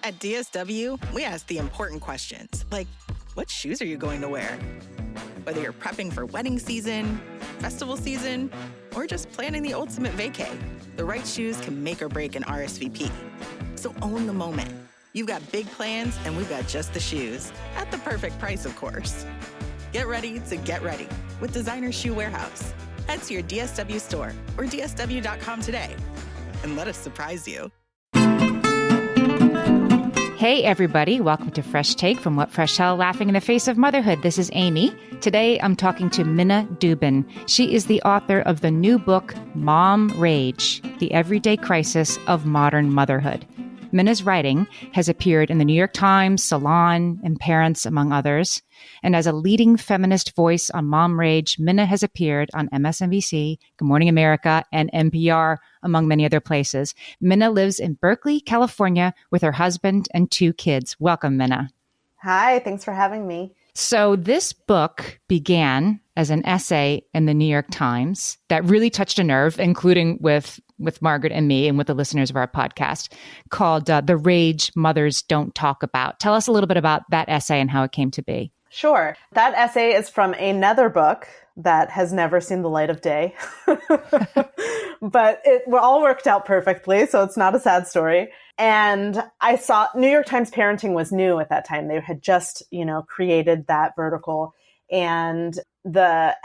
At DSW, we ask the important questions, like, what shoes are you going to wear? Whether you're prepping for wedding season, festival season, or just planning the ultimate vacay, the right shoes can make or break an RSVP. So own the moment. You've got big plans, and we've got just the shoes, at the perfect price, of course. Get ready to get ready with Designer Shoe Warehouse. Head to your DSW store or dsw.com today and let us surprise you. Hey, everybody. Welcome to Fresh Take from What Fresh Hell Laughing in the Face of Motherhood. This is Amy. Today, I'm talking to Minna Dubin. She is the author of the new book, Mom Rage, The Everyday Crisis of Modern Motherhood. Minna's writing has appeared in the New York Times, Salon, and Parents, among others. And as a leading feminist voice on Mom Rage, Minna has appeared on MSNBC, Good Morning America, and NPR, among many other places. Minna lives in Berkeley, California, with her husband and 2 kids. Welcome, Minna. Hi, thanks for having me. So this book began as an essay in the New York Times that really touched a nerve, including with Margaret and me and with the listeners of our podcast, called The Rage Mothers Don't Talk About. Tell us a little bit about that essay and how it came to be. Sure. That essay is from another book that has never seen the light of day, but it all worked out perfectly, so it's not a sad story. And I saw New York Times Parenting was new at that time. They had just, created that vertical. And the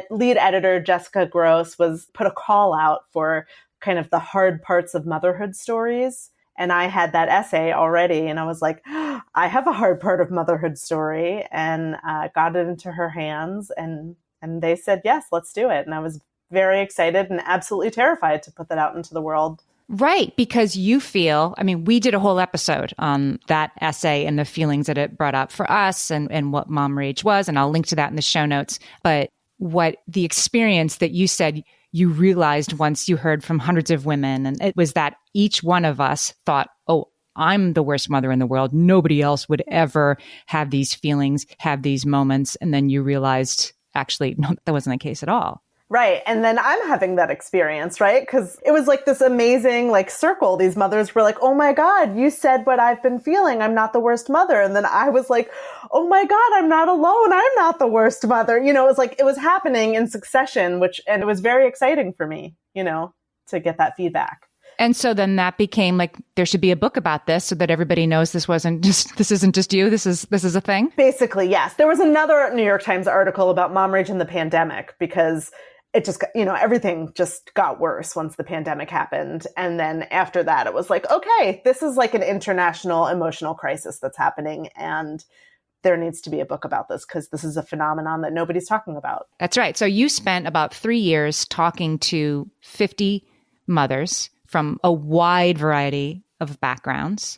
lead editor, Jessica Gross, put a call out for kind of the hard parts of motherhood stories. And I had that essay already, and I was like, I have a hard part of motherhood story, and got it into her hands, and they said, yes, let's do it. And I was very excited and absolutely terrified to put that out into the world. Right, because you feel, we did a whole episode on that essay and the feelings that it brought up for us and what Mom Rage was, and I'll link to that in the show notes. But what the experience that you said you realized once you heard from hundreds of women, and it was that each one of us thought, oh, I'm the worst mother in the world. Nobody else would ever have these feelings, have these moments. And then you realized, actually, no, that wasn't the case at all. Right. And then I'm having that experience, right? Because it was like this amazing circle. These mothers were like, oh my God, you said what I've been feeling. I'm not the worst mother. And then I was like, oh my God, I'm not alone. I'm not the worst mother. It was like, it was happening in succession, and it was very exciting for me, to get that feedback. And so then that became like, there should be a book about this so that everybody knows this isn't just you. This is a thing. Basically, yes. There was another New York Times article about mom rage and the pandemic, because it just, everything just got worse once the pandemic happened. And then after that, it was like, okay, this is like an international emotional crisis that's happening. And there needs to be a book about this because this is a phenomenon that nobody's talking about. That's right. So you spent about 3 years talking to 50 mothers from a wide variety of backgrounds.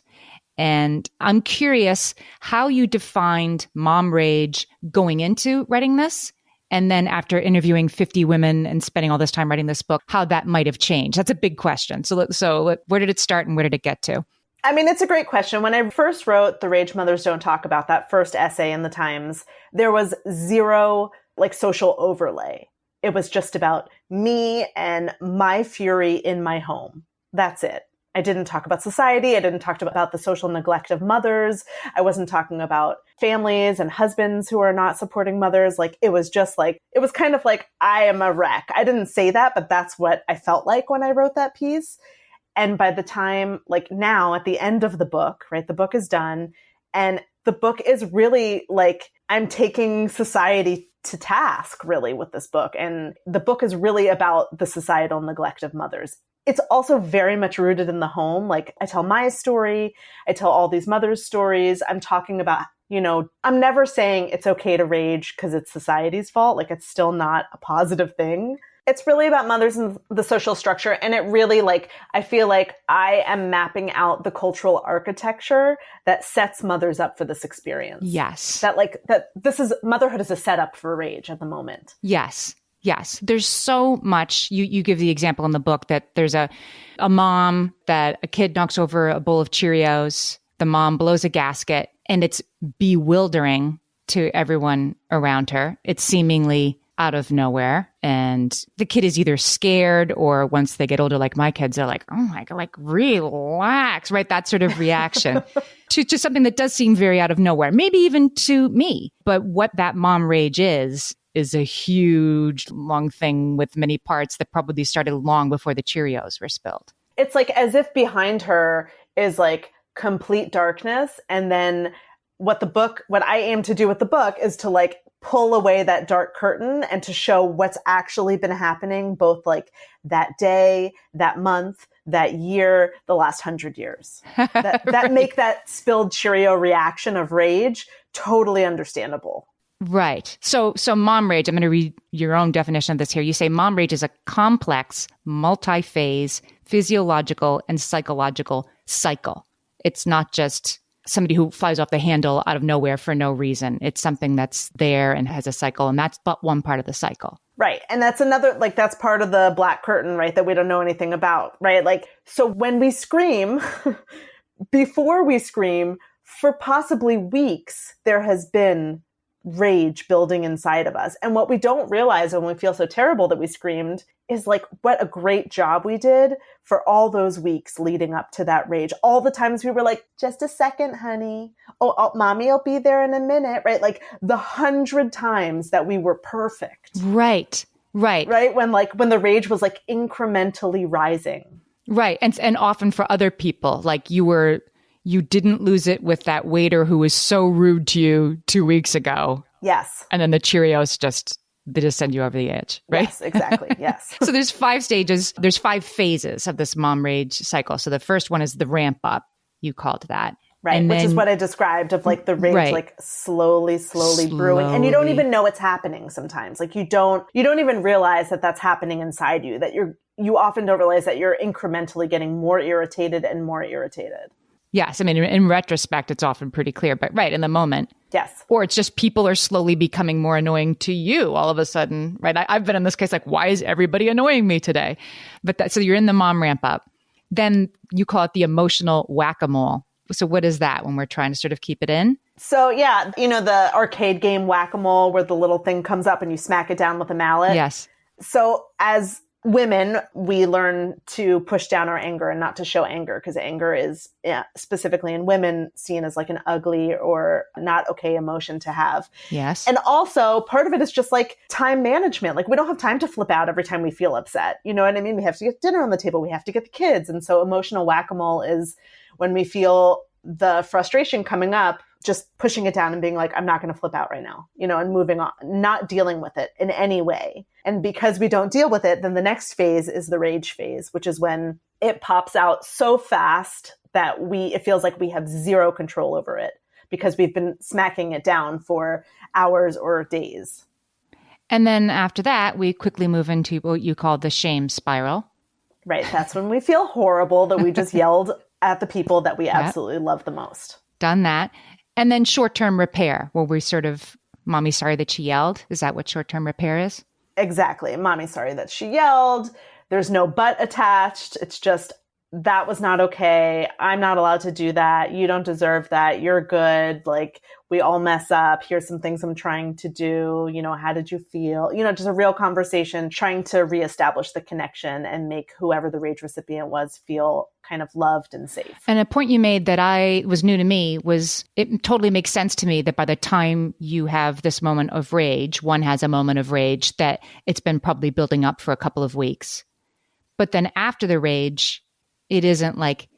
And I'm curious how you defined mom rage going into writing this. And then after interviewing 50 women and spending all this time writing this book, how that might have changed. That's a big question. So where did it start and where did it get to? It's a great question. When I first wrote The Rage Mothers Don't Talk About, that first essay in the Times, there was zero social overlay. It was just about me and my fury in my home. That's it. I didn't talk about society. I didn't talk about the social neglect of mothers. I wasn't talking about families and husbands who are not supporting mothers. It was just it was kind of like, I am a wreck. I didn't say that, but that's what I felt like when I wrote that piece. And by the time, now at the end of the book, right, the book is done. And the book is really I'm taking society to task really with this book. And the book is really about the societal neglect of mothers. It's also very much rooted in the home. I tell my story. I tell all these mothers' stories. I'm talking about, I'm never saying it's okay to rage because it's society's fault. It's still not a positive thing. It's really about mothers and the social structure. And it really I feel like I am mapping out the cultural architecture that sets mothers up for this experience. Yes. That this is motherhood is a setup for rage at the moment. Yes. Yes. There's so much. You give the example in the book that there's a mom that a kid knocks over a bowl of Cheerios. The mom blows a gasket and it's bewildering to everyone around her. It's seemingly out of nowhere. And the kid is either scared or once they get older, like my kids, they're like, oh my God, like relax, right? That sort of reaction to something that does seem very out of nowhere, maybe even to me. But what that mom rage is a huge, long thing with many parts that probably started long before the Cheerios were spilled. It's like as if behind her is like complete darkness. And then what I aim to do with the book is to like pull away that dark curtain and to show what's actually been happening, both like that day, that month, that year, the last 100 years. That right. Make that spilled Cheerio reaction of rage totally understandable. Right. So mom rage, I'm going to read your own definition of this here. You say mom rage is a complex, multi-phase, physiological and psychological cycle. It's not just somebody who flies off the handle out of nowhere for no reason. It's something that's there and has a cycle, and that's but one part of the cycle. Right. And that's another, like, that's part of the black curtain, right, that we don't know anything about, right? Like, so when we scream, before we scream, for possibly weeks, there has been rage building inside of us. And what we don't realize when we feel so terrible that we screamed is like what a great job we did for all those weeks leading up to that rage. All the times we were like, just a second, honey. Oh, mommy will be there in a minute, right? Like the 100 times that we were perfect. Right. Right. When the rage was like incrementally rising. Right. And often for other people, like you didn't lose it with that waiter who was so rude to you 2 weeks ago. Yes. And then the Cheerios they just send you over the edge, right? Yes, exactly. Yes. So there's 5 stages. There's 5 phases of this mom rage cycle. So the first one is the ramp up. You called that. Right. And which then, is what I described of like the rage, right. like slowly brewing. And you don't even know it's happening sometimes. Like you don't even realize that that's happening inside you, that you often don't realize that you're incrementally getting more irritated and more irritated. Yes. I mean, in retrospect, it's often pretty clear, but right in the moment. Yes. Or it's just people are slowly becoming more annoying to you all of a sudden, right? I've been in this case, like, why is everybody annoying me today? But so you're in the mom ramp up. Then you call it the emotional whack-a-mole. So what is that when we're trying to sort of keep it in? So yeah, the arcade game whack-a-mole where the little thing comes up and you smack it down with a mallet. Yes. So as women, we learn to push down our anger and not to show anger, because anger is specifically in women seen as like an ugly or not okay emotion to have. Yes. And also part of it is just like time management. Like we don't have time to flip out every time we feel upset. You know what I mean? We have to get dinner on the table. We have to get the kids. And so emotional whack-a-mole is when we feel the frustration coming up, just pushing it down and being like, I'm not going to flip out right now, and moving on, not dealing with it in any way. And because we don't deal with it, then the next phase is the rage phase, which is when it pops out so fast that it feels like we have zero control over it because we've been smacking it down for hours or days. And then after that, we quickly move into what you call the shame spiral. Right. That's when we feel horrible that we just yelled at the people that we absolutely love the most. Done that. And then short-term repair, where we sort of, mommy sorry that she yelled. Is that what short-term repair is? Exactly. Mommy sorry that she yelled. There's no but attached. It's just, that was not okay. I'm not allowed to do that. You don't deserve that. You're good. Like, we all mess up. Here's some things I'm trying to do. How did you feel? Just a real conversation, trying to reestablish the connection and make whoever the rage recipient was feel kind of loved and safe. And a point you made that was new to me was it totally makes sense to me that by the time you have this moment of rage, one has a moment of rage, that it's been probably building up for a couple of weeks. But then after the rage, it isn't like,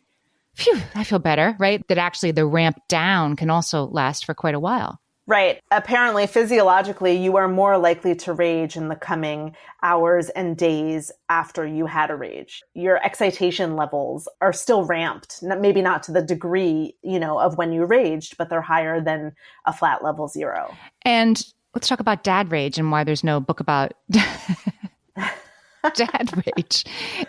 phew, I feel better, right? That actually the ramp down can also last for quite a while. Right. Apparently, physiologically, you are more likely to rage in the coming hours and days after you had a rage. Your excitation levels are still ramped, maybe not to the degree, of when you raged, but they're higher than a flat level 0. And let's talk about dad rage and why there's no book about dad rage.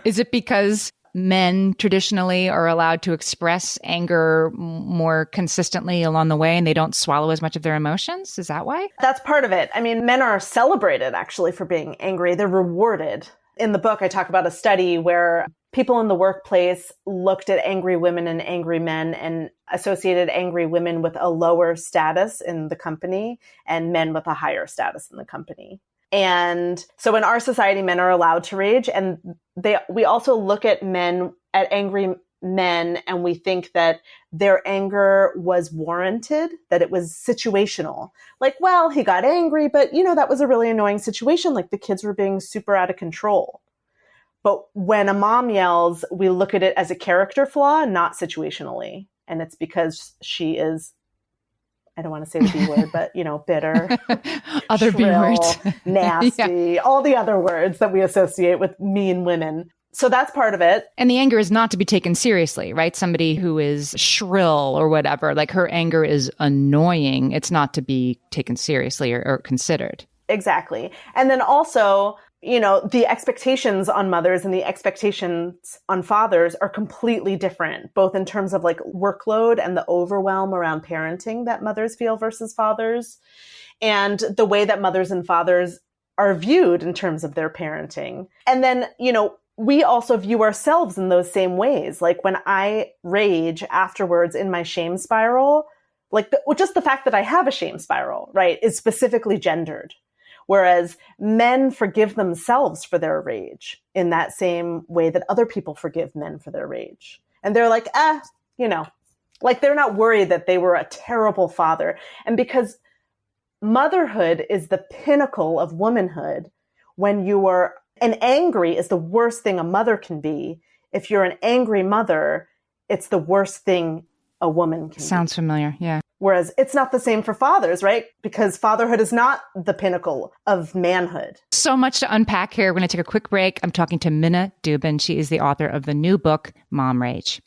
Is it because men traditionally are allowed to express anger more consistently along the way and they don't swallow as much of their emotions? Is that why? That's part of it. I mean, men are celebrated actually for being angry. They're rewarded. In the book, I talk about a study where people in the workplace looked at angry women and angry men and associated angry women with a lower status in the company and men with a higher status in the company. And so in our society, men are allowed to rage. And we also look at angry men, and we think that their anger was warranted, that it was situational. Like, well, he got angry, but that was a really annoying situation. Like the kids were being super out of control. But when a mom yells, we look at it as a character flaw, not situationally. And it's because she is, I don't want to say the B word, but, bitter, other B shrill, words, nasty, all the other words that we associate with mean women. So that's part of it. And the anger is not to be taken seriously, right? Somebody who is shrill or whatever, like her anger is annoying. It's not to be taken seriously or considered. Exactly. And then also, the expectations on mothers and the expectations on fathers are completely different, both in terms of like workload and the overwhelm around parenting that mothers feel versus fathers, and the way that mothers and fathers are viewed in terms of their parenting. And then, we also view ourselves in those same ways. Like when I rage afterwards in my shame spiral, like just the fact that I have a shame spiral, right, is specifically gendered. Whereas men forgive themselves for their rage in that same way that other people forgive men for their rage. And they're like, like they're not worried that they were a terrible father. And because motherhood is the pinnacle of womanhood, when you are angry is the worst thing a mother can be. If you're an angry mother, it's the worst thing a woman can be. Sounds familiar, yeah. Whereas it's not the same for fathers, right? Because fatherhood is not the pinnacle of manhood. So much to unpack here. We're going to take a quick break. I'm talking to Minna Dubin. She is the author of the new book, Mom Rage.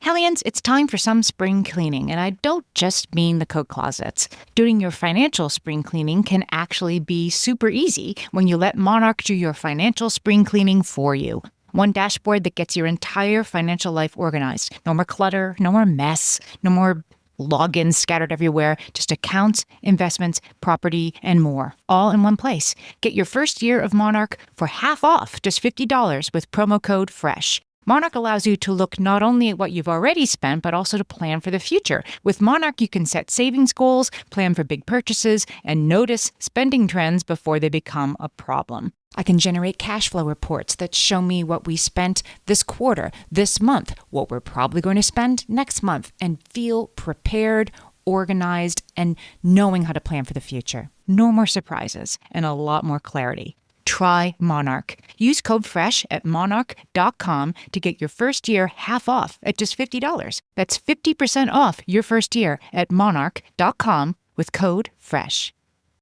Hellions, it's time for some spring cleaning, and I don't just mean the coat closets. Doing your financial spring cleaning can actually be super easy when you let Monarch do your financial spring cleaning for you. One dashboard that gets your entire financial life organized. No more clutter, no more mess, no more logins scattered everywhere, just accounts, investments, property, and more, all in one place. Get your first year of Monarch for half off, just $50 with promo code FRESH. Monarch allows you to look not only at what you've already spent, but also to plan for the future. With Monarch, you can set savings goals, plan for big purchases, and notice spending trends before they become a problem. I can generate cash flow reports that show me what we spent this quarter, this month, what we're probably going to spend next month, and feel prepared, organized, and knowing how to plan for the future. No more surprises and a lot more clarity. Try Monarch. Use code FRESH at monarch.com to get your first year half off at just $50. That's 50% off your first year at monarch.com with code FRESH.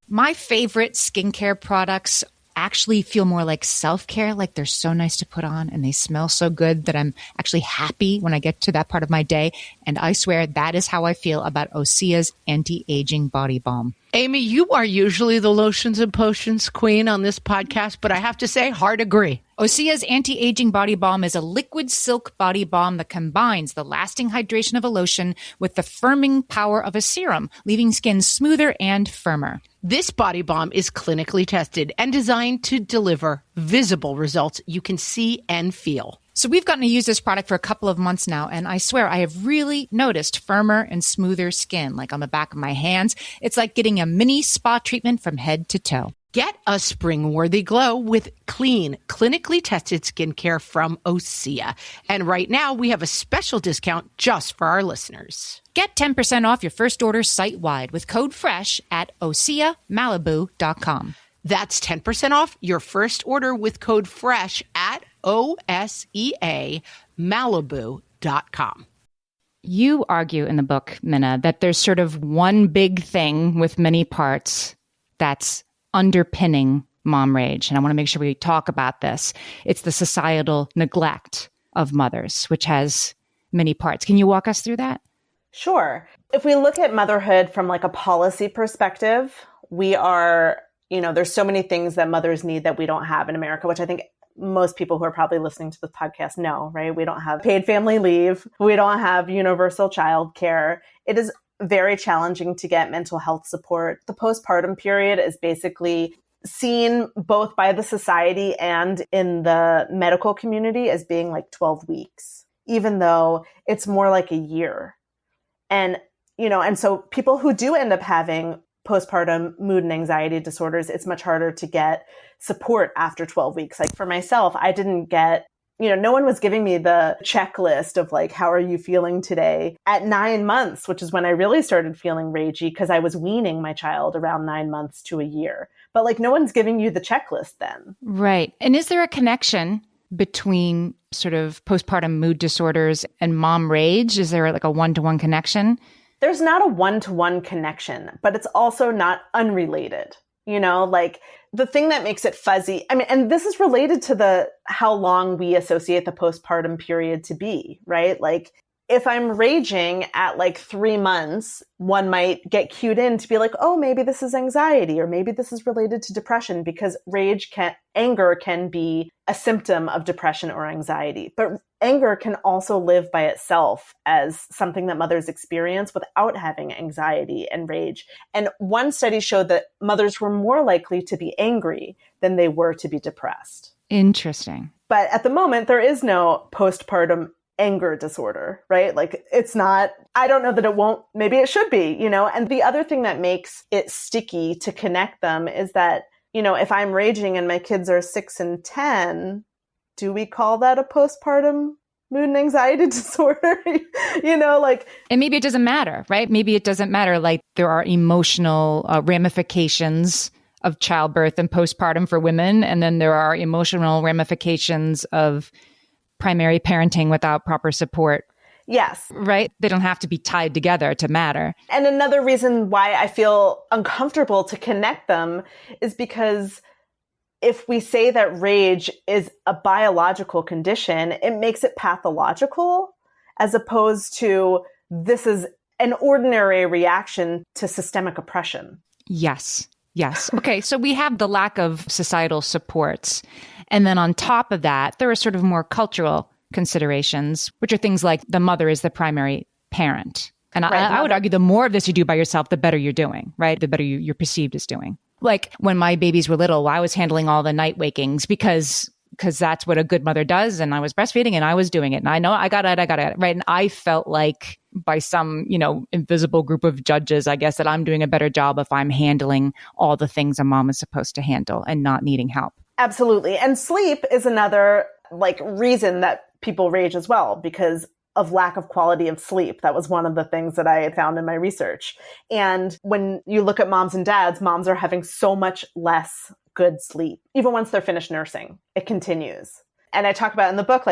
My favorite skincare products actually feel more like self-care, like they're so nice to put on and they smell so good that I'm actually happy when I get to that part of my day. And I swear that is how I feel about Osea's anti-aging body balm. Amy, you are usually the lotions and potions queen on this podcast, but I have to say, hard agree. Osea's anti-aging body balm is a liquid silk body balm that combines the lasting hydration of a lotion with the firming power of a serum, leaving skin smoother and firmer. This body balm is clinically tested and designed to deliver visible results you can see and feel. So we've gotten to use this product for a couple of months now, and I swear I have really noticed firmer and smoother skin, like on the back of my hands. It's like getting a mini spa treatment from head to toe. Get a spring-worthy glow with clean, clinically tested skincare from Osea. And right now, we have a special discount just for our listeners. Get 10% off your first order site-wide with code FRESH at OseaMalibu.com. That's 10% off your first order with code FRESH at OSEAMalibu.com. You argue in the book, Minna, that there's sort of one big thing with many parts that's underpinning mom rage. And I want to make sure we talk about this. It's the societal neglect of mothers, which has many parts. Can you walk us through that? Sure. If we look at motherhood from like a policy perspective, we are, there's so many things that mothers need that we don't have in America, which I think most people who are probably listening to this podcast know, right? We don't have paid family leave. We don't have universal child care. It is very challenging to get mental health support. The postpartum period is basically seen both by the society and in the medical community as being like 12 weeks, even though it's more like a year. And so people who do end up having postpartum mood and anxiety disorders, it's much harder to get support after 12 weeks. Like for myself, I didn't get, no one was giving me the checklist of like, how are you feeling today at 9 months, which is when I really started feeling ragey because I was weaning my child around 9 months to a year. But like, no one's giving you the checklist then. Right. And is there a connection between sort of postpartum mood disorders and mom rage? Is there like a one-to-one connection? There's not a one-to-one connection, but it's also not unrelated. Like the thing that makes it fuzzy, and this is related to how long we associate the postpartum period to be, right? Like if I'm raging at like 3 months, one might get cued in to be like, oh, maybe this is anxiety, or maybe this is related to depression, because anger can be a symptom of depression or anxiety. But anger can also live by itself as something that mothers experience without having anxiety and rage. And one study showed that mothers were more likely to be angry than they were to be depressed. Interesting. But at the moment, there is no postpartum anger disorder, right? Like it's not, I don't know that it won't, maybe it should be, And the other thing that makes it sticky to connect them is that, if I'm raging and my kids are 6 and 10, do we call that a postpartum mood and anxiety disorder? And maybe it doesn't matter, right? Maybe it doesn't matter. Like there are emotional ramifications of childbirth and postpartum for women. And then there are emotional ramifications of primary parenting without proper support. Yes. Right? They don't have to be tied together to matter. And another reason why I feel uncomfortable to connect them is because if we say that rage is a biological condition, it makes it pathological, as opposed to this is an ordinary reaction to systemic oppression. Yes. Okay. So we have the lack of societal supports. And then on top of that, there are sort of more cultural considerations, which are things like the mother is the primary parent. And right, I would argue the more of this you do by yourself, the better you're doing, right? The better you're perceived as doing. Like when my babies were little, I was handling all the night wakings because that's what a good mother does. And I was breastfeeding and I was doing it. And I know I got it. Right. And I felt like by some, invisible group of judges, I guess, that I'm doing a better job if I'm handling all the things a mom is supposed to handle and not needing help. Absolutely. And sleep is another reason that people rage as well, because of lack of quality of sleep. That was one of the things that I had found in my research. And when you look at moms and dads, moms are having so much less good sleep. Even once they're finished nursing, it continues. And I talk about in the book,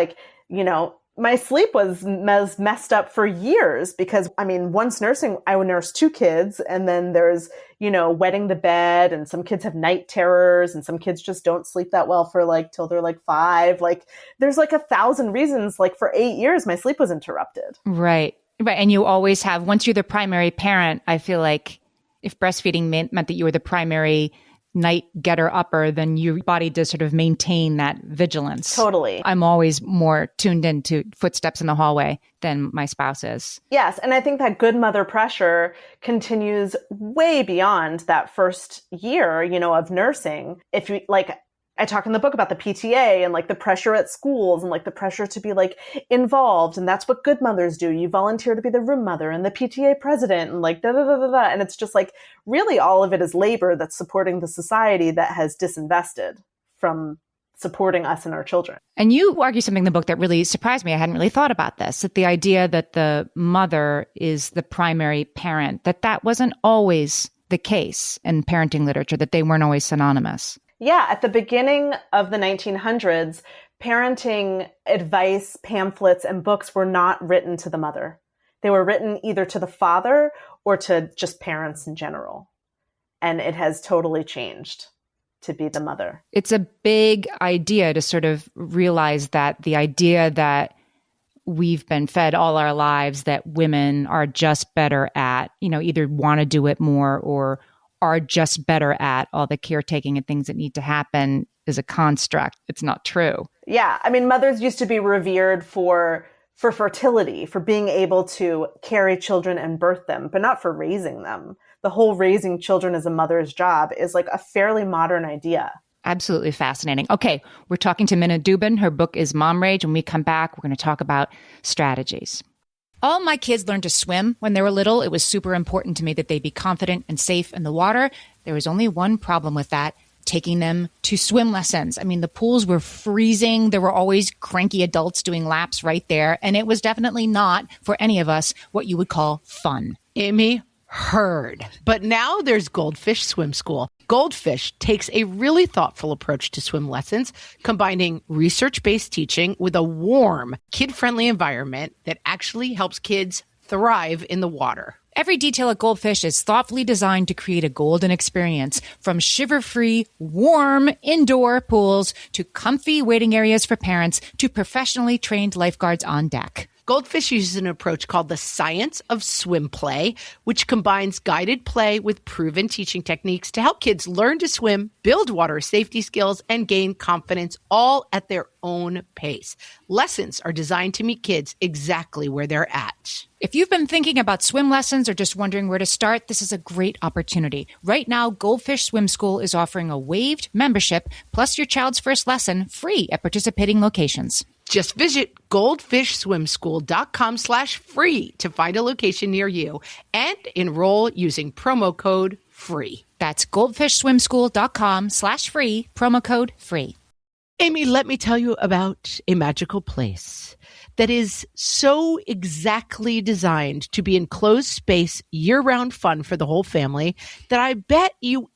my sleep was messed up for years because, once nursing, I would nurse 2 kids, and then there's, wetting the bed, and some kids have night terrors, and some kids just don't sleep that well for till they're 5. There's 1,000 reasons. For 8 years, my sleep was interrupted. Right. And you always have, once you're the primary parent, I feel like if breastfeeding meant that you were the primary night getter upper, then your body does sort of maintain that vigilance. Totally. I'm always more tuned into footsteps in the hallway than my spouse is. Yes. And I think that good mother pressure continues way beyond that first year, of nursing. If you I talk in the book about the PTA and the pressure at schools and the pressure to be involved. And that's what good mothers do. You volunteer to be the room mother and the PTA president and da-da-da-da-da. And it's just really all of it is labor that's supporting the society that has disinvested from supporting us and our children. And you argue something in the book that really surprised me. I hadn't really thought about this, that the idea that the mother is the primary parent, that wasn't always the case in parenting literature, that they weren't always synonymous. Yeah, at the beginning of the 1900s, parenting advice, pamphlets, and books were not written to the mother. They were written either to the father or to just parents in general. And it has totally changed to be the mother. It's a big idea to sort of realize that the idea that we've been fed all our lives that women are just better at, either want to do it more or are just better at all the caretaking and things that need to happen is a construct. It's not true. Yeah. Mothers used to be revered for fertility, for being able to carry children and birth them, but not for raising them. The whole raising children as a mother's job is a fairly modern idea. Absolutely fascinating. Okay. We're talking to Minna Dubin. Her book is Mom Rage. When we come back, we're going to talk about strategies. All my kids learned to swim when they were little. It was super important to me that they be confident and safe in the water. There was only one problem with that: taking them to swim lessons. I mean, the pools were freezing. There were always cranky adults doing laps right there. And it was definitely not, for any of us, what you would call fun. Amy, heard. But now there's Goldfish Swim School. Goldfish takes a really thoughtful approach to swim lessons, combining research-based teaching with a warm, kid-friendly environment that actually helps kids thrive in the water. Every detail at Goldfish is thoughtfully designed to create a golden experience, from shiver-free, warm indoor pools to comfy waiting areas for parents to professionally trained lifeguards on deck. Goldfish uses an approach called the science of swim play, which combines guided play with proven teaching techniques to help kids learn to swim, build water safety skills, and gain confidence, all at their own pace. Lessons are designed to meet kids exactly where they're at. If you've been thinking about swim lessons or just wondering where to start, this is a great opportunity. Right now, Goldfish Swim School is offering a waived membership plus your child's first lesson free at participating locations. Just visit goldfishswimschool.com/free to find a location near you and enroll using promo code FREE. That's goldfishswimschool.com/free, promo code FREE. Amy, let me tell you about a magical place that is so exactly designed to be enclosed space, year-round fun for the whole family that I bet you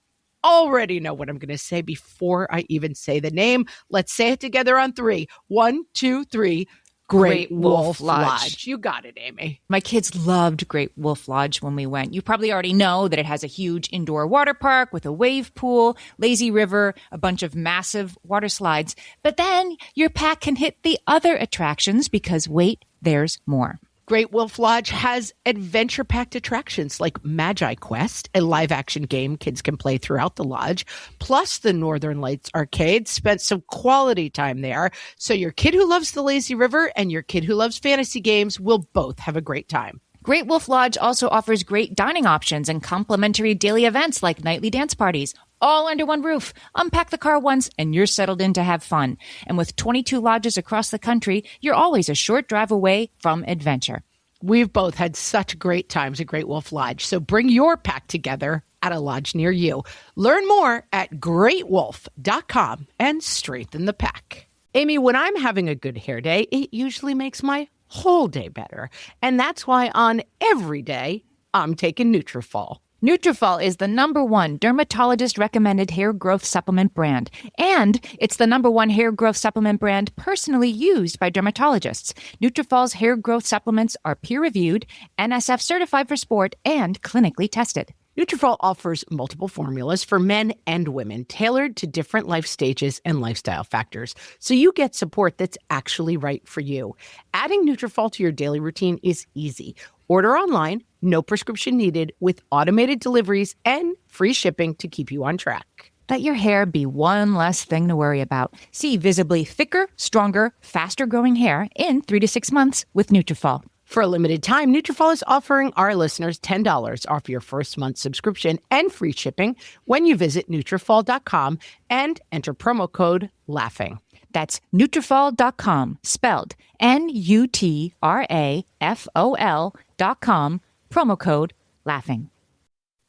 already know what I'm going to say before I even say the name. Let's say it together on 3. 1, 2, 3. Great Wolf Lodge. You got it, Amy. My kids loved Great Wolf Lodge when we went. You probably already know that it has a huge indoor water park with a wave pool, lazy river, a bunch of massive water slides. But then your pack can hit the other attractions because, wait, there's more. Great Wolf Lodge has adventure-packed attractions like Magi Quest, a live-action game kids can play throughout the lodge, plus the Northern Lights Arcade. Spent some quality time there, so your kid who loves the lazy river and your kid who loves fantasy games will both have a great time. Great Wolf Lodge also offers great dining options and complimentary daily events like nightly dance parties, all under one roof. Unpack the car once and you're settled in to have fun. And with 22 lodges across the country, you're always a short drive away from adventure. We've both had such great times at Great Wolf Lodge, so bring your pack together at a lodge near you. Learn more at greatwolf.com and strengthen the pack. Amy, when I'm having a good hair day, it usually makes my whole day better. And that's why on every day, I'm taking Nutrafol. Nutrafol is the #1 dermatologist-recommended hair growth supplement brand. And it's the #1 hair growth supplement brand personally used by dermatologists. Nutrafol's hair growth supplements are peer-reviewed, NSF certified for sport, and clinically tested. Nutrafol offers multiple formulas for men and women, tailored to different life stages and lifestyle factors, so you get support that's actually right for you. Adding Nutrafol to your daily routine is easy. Order online, no prescription needed, with automated deliveries and free shipping to keep you on track. Let your hair be one less thing to worry about. See visibly thicker, stronger, faster-growing hair in 3 to 6 months with Nutrafol. For a limited time, Nutrafol is offering our listeners $10 off your first month subscription and free shipping when you visit Nutrafol.com and enter promo code LAUGHING. That's Nutrafol.com, spelled Nutrafol.com, promo code LAUGHING.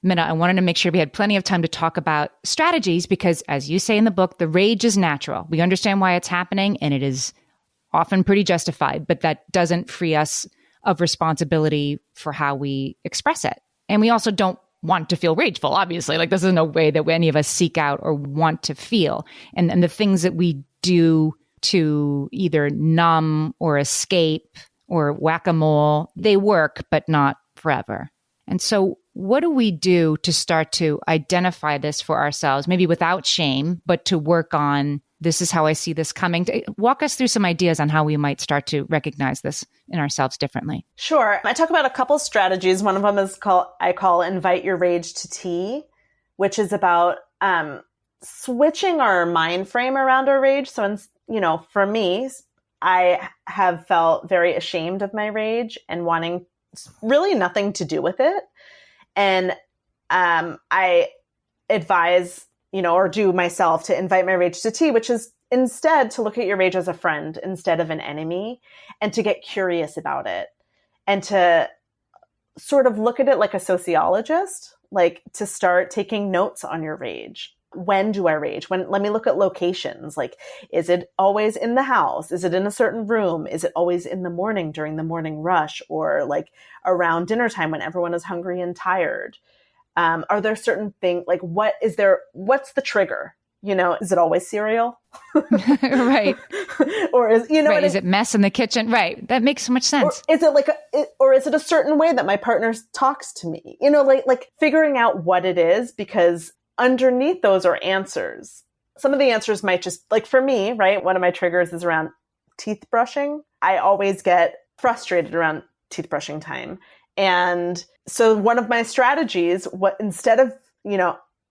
Minna, I wanted to make sure we had plenty of time to talk about strategies because, as you say in the book, the rage is natural. We understand why it's happening, and it is often pretty justified, but that doesn't free us of responsibility for how we express it. And we also don't want to feel rageful, obviously. Like, this is no way that any of us seek out or want to feel. And the things that we do to either numb or escape or whack-a-mole, they work, but not forever. And so what do we do to start to identify this for ourselves, maybe without shame, but to work on, this is how I see this coming? Walk us through some ideas on how we might start to recognize this in ourselves differently. Sure. I talk about a couple strategies. One of them is I call invite your rage to tea, which is about switching our mind frame around our rage. So, for me, I have felt very ashamed of my rage and wanting really nothing to do with it. And I advise, or do myself to invite my rage to tea, which is instead to look at your rage as a friend instead of an enemy and to get curious about it. and to sort of look at it like a sociologist, like to start taking notes on your rage. When do I rage? Let me look at locations. Like, is it always in the house? Is it in a certain room? Is it always in the morning during the morning rush, or like around dinner time when everyone is hungry and tired? Are there certain things, like what's the trigger? Is it always cereal? Right. Or is, right. Is it mess in the kitchen? Right. That makes so much sense. Or is it or is it a certain way that my partner talks to me? Like figuring out what it is, because underneath those are answers. Some of the answers might just, like for me, right? One of my triggers is around teeth brushing. I always get frustrated around teeth brushing time. And so one of my strategies, instead of,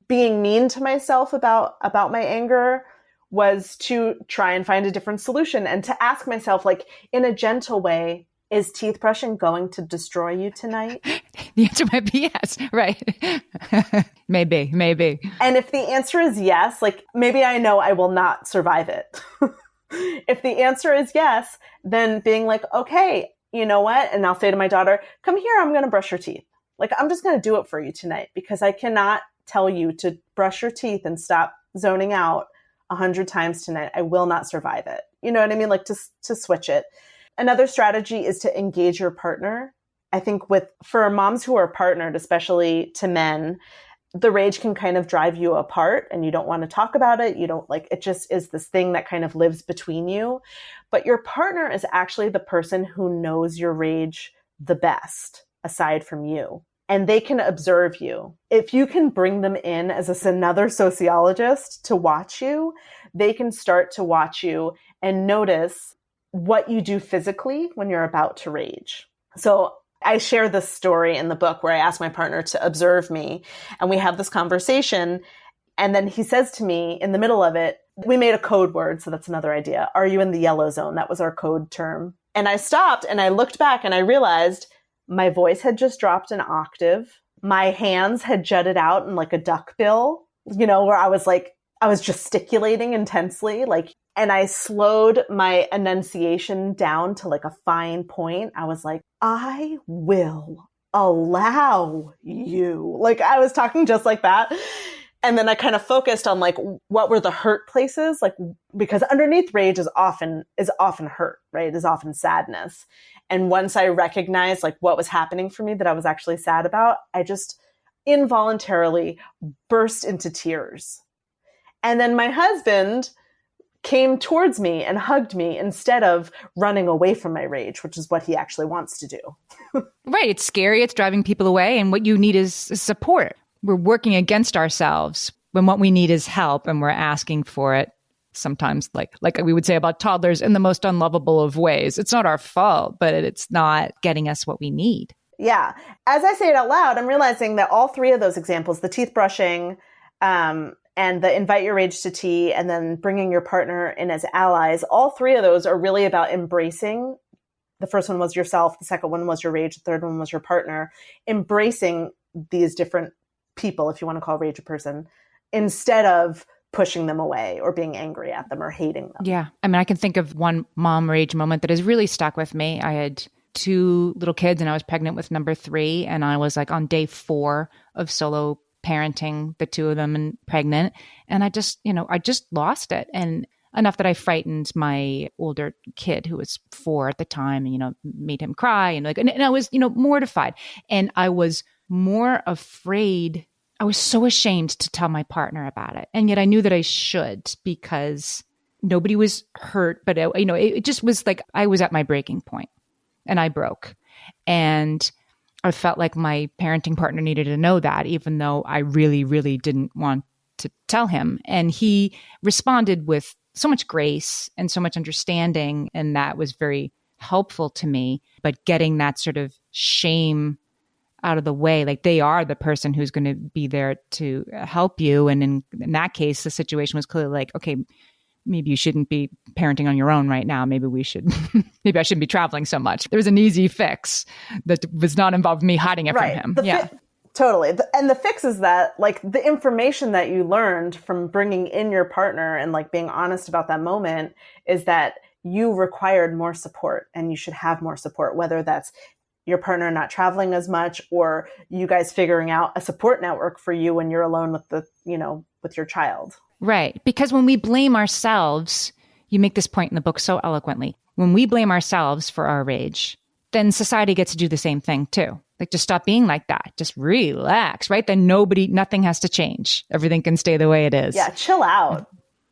being mean to myself about my anger, was to try and find a different solution and to ask myself, like, in a gentle way, is teeth brushing going to destroy you tonight? The answer might be yes. Right. Maybe. And if the answer is yes, like maybe I know I will not survive it. If the answer is yes, then being like, okay, you know what? And I'll say to my daughter, come here, I'm going to brush your teeth. Like, I'm just going to do it for you tonight, because I cannot tell you to brush your teeth and stop zoning out 100 times tonight. I will not survive it. You know what I mean? Like to switch it. Another strategy is to engage your partner. I think for moms who are partnered, especially to men, the rage can kind of drive you apart and you don't want to talk about it. You don't like, it just is this thing that kind of lives between you. But your partner is actually the person who knows your rage the best, aside from you. And they can observe you. If you can bring them in as another sociologist to watch you, they can start to watch you and notice what you do physically when you're about to rage. So I share this story in the book where I ask my partner to observe me, and we have this conversation. And then he says to me in the middle of it, we made a code word. So that's another idea. Are you in the yellow zone? That was our code term. And I stopped and I looked back and I realized my voice had just dropped an octave. My hands had jutted out in like a duckbill, where I was gesticulating intensely, and I slowed my enunciation down to like a fine point. I was like, I will allow you. Like, I was talking just like that. And then I kind of focused on like, what were the hurt places? Like, because underneath rage is often hurt, right? It is often sadness. And once I recognized like what was happening for me that I was actually sad about, I just involuntarily burst into tears. And then my husband came towards me and hugged me instead of running away from my rage, which is what he actually wants to do. Right. It's scary. It's driving people away. And what you need is support. We're working against ourselves when what we need is help, and we're asking for it. Sometimes like we would say about toddlers, in the most unlovable of ways. It's not our fault, but it's not getting us what we need. Yeah. As I say it out loud, I'm realizing that all three of those examples, the teeth brushing, and the invite your rage to tea, and then bringing your partner in as allies, all three of those are really about embracing. The first one was yourself. The second one was your rage. The third one was your partner. Embracing these different people, if you want to call rage a person, instead of pushing them away or being angry at them or hating them. Yeah. I mean, I can think of one mom rage moment that has really stuck with me. I had 2 little kids and I was pregnant with number 3, and I was like on day 4 of solo parenting the 2 of them and pregnant. And I just lost it. And enough that I frightened my older kid, who was 4 at the time, and, made him cry and I was, mortified. And I was more afraid. I was so ashamed to tell my partner about it. And yet I knew that I should, because nobody was hurt, but it just was like, I was at my breaking point and I broke. And I felt like my parenting partner needed to know that, even though I really, really didn't want to tell him. And he responded with so much grace and so much understanding. And that was very helpful to me. But getting that sort of shame out of the way, like they are the person who's going to be there to help you. And in that case, the situation was clearly like, okay, maybe you shouldn't be parenting on your own right now. Maybe I shouldn't be traveling so much. There was an easy fix that was not involved me hiding it from him. Totally. And the fix is that, like, the information that you learned from bringing in your partner and like being honest about that moment is that you required more support and you should have more support, whether that's your partner not traveling as much, or you guys figuring out a support network for you when you're alone with with your child. Right. Because when we blame ourselves, you make this point in the book so eloquently. When we blame ourselves for our rage, then society gets to do the same thing too. Like, just stop being like that. Just relax, right? Then nothing has to change. Everything can stay the way it is. Yeah, chill out,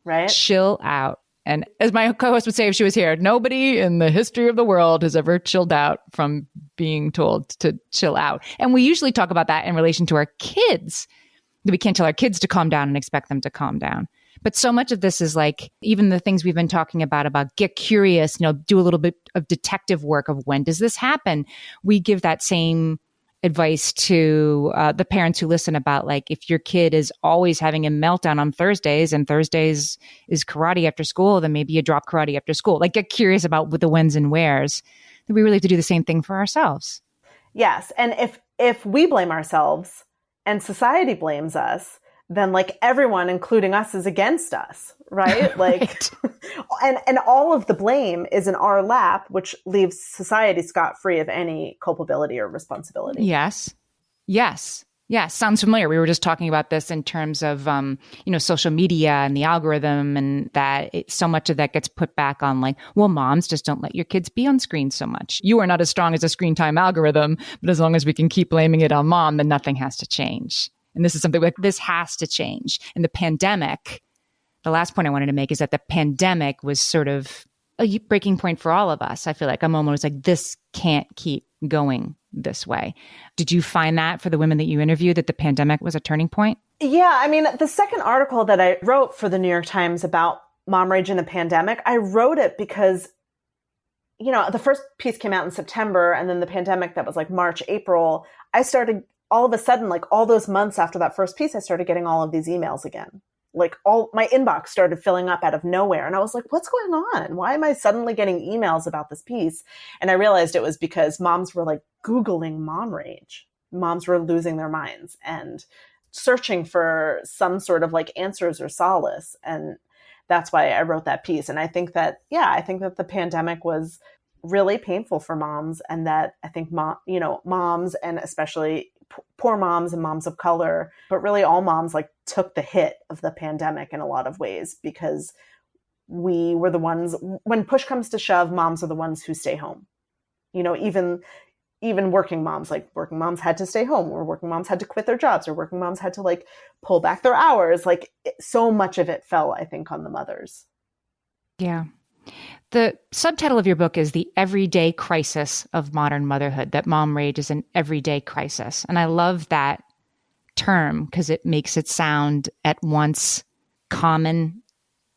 right? Chill out. And as my co-host would say if she was here, nobody in the history of the world has ever chilled out from being told to chill out. And we usually talk about that in relation to our kids. We can't tell our kids to calm down and expect them to calm down. But so much of this is like, even the things we've been talking about get curious, do a little bit of detective work of when does this happen? We give that same advice to the parents who listen about, like, if your kid is always having a meltdown on Thursdays and Thursdays is karate after school, then maybe you drop karate after school. Like, get curious about the whens and wheres. We really have to do the same thing for ourselves. Yes. And if we blame ourselves and society blames us, then like everyone, including us, is against us, right? Like, and all of the blame is in our lap, which leaves society scot-free of any culpability or responsibility. Yes. Sounds familiar. We were just talking about this in terms of, social media and the algorithm, and that so much of that gets put back on, like, well, moms, just don't let your kids be on screen so much. You are not as strong as a screen time algorithm, but as long as we can keep blaming it on mom, then nothing has to change. And this is something like this has to change. And the pandemic, the last point I wanted to make is that the pandemic was sort of a breaking point for all of us. I feel like a moment was like, this can't keep going this way. Did you find that for the women that you interviewed, that the pandemic was a turning point? Yeah. I mean, the second article that I wrote for the New York Times about mom rage in the pandemic, I wrote it because, the first piece came out in September, and then the pandemic, that was like March, April. I started all of a sudden, like all those months after that first piece, I started getting all of these emails again. Like, all my inbox started filling up out of nowhere. And I was like, what's going on? Why am I suddenly getting emails about this piece? And I realized it was because moms were like Googling mom rage. Moms were losing their minds and searching for some sort of like answers or solace. And that's why I wrote that piece. And I think that the pandemic was really painful for moms, and that I think moms, and especially poor moms and moms of color, but really all moms, like, took the hit of the pandemic in a lot of ways, because we were the ones, when push comes to shove, moms are the ones who stay home. Even working moms had to stay home, or working moms had to quit their jobs, or working moms had to like pull back their hours. Like, so much of it fell, I think, on the mothers. Yeah. The subtitle of your book is The Everyday Crisis of Modern Motherhood, that mom rage is an everyday crisis. And I love that term because it makes it sound at once common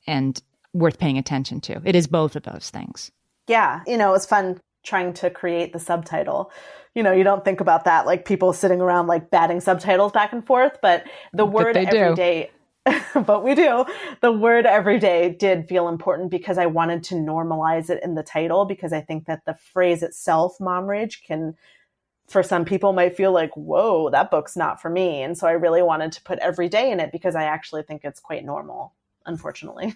and worth paying attention to. It is both of those things. Yeah. It was fun trying to create the subtitle. You don't think about that, like people sitting around like batting subtitles back and forth, but the word everyday, but we do. The word everyday did feel important because I wanted to normalize it in the title, because I think that the phrase itself, mom rage, can, for some people, might feel like, whoa, that book's not for me. And so I really wanted to put everyday in it because I actually think it's quite normal, unfortunately.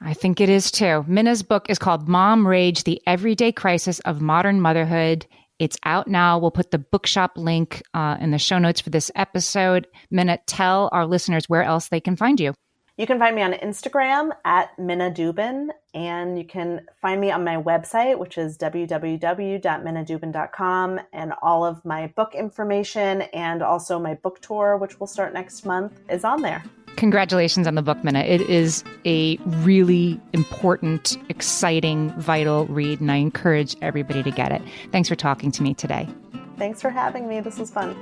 I think it is too. Minna's book is called Mom Rage, The Everyday Crisis of Modern Motherhood. It's out now. We'll put the bookshop link in the show notes for this episode. Minna, tell our listeners where else they can find you. You can find me on Instagram at Minna Dubin, and you can find me on my website, which is www.minnadubin.com, and all of my book information and also my book tour, which will start next month, is on there. Congratulations on the book, Minna. It is a really important, exciting, vital read, and I encourage everybody to get it. Thanks for talking to me today. Thanks for having me. This was fun.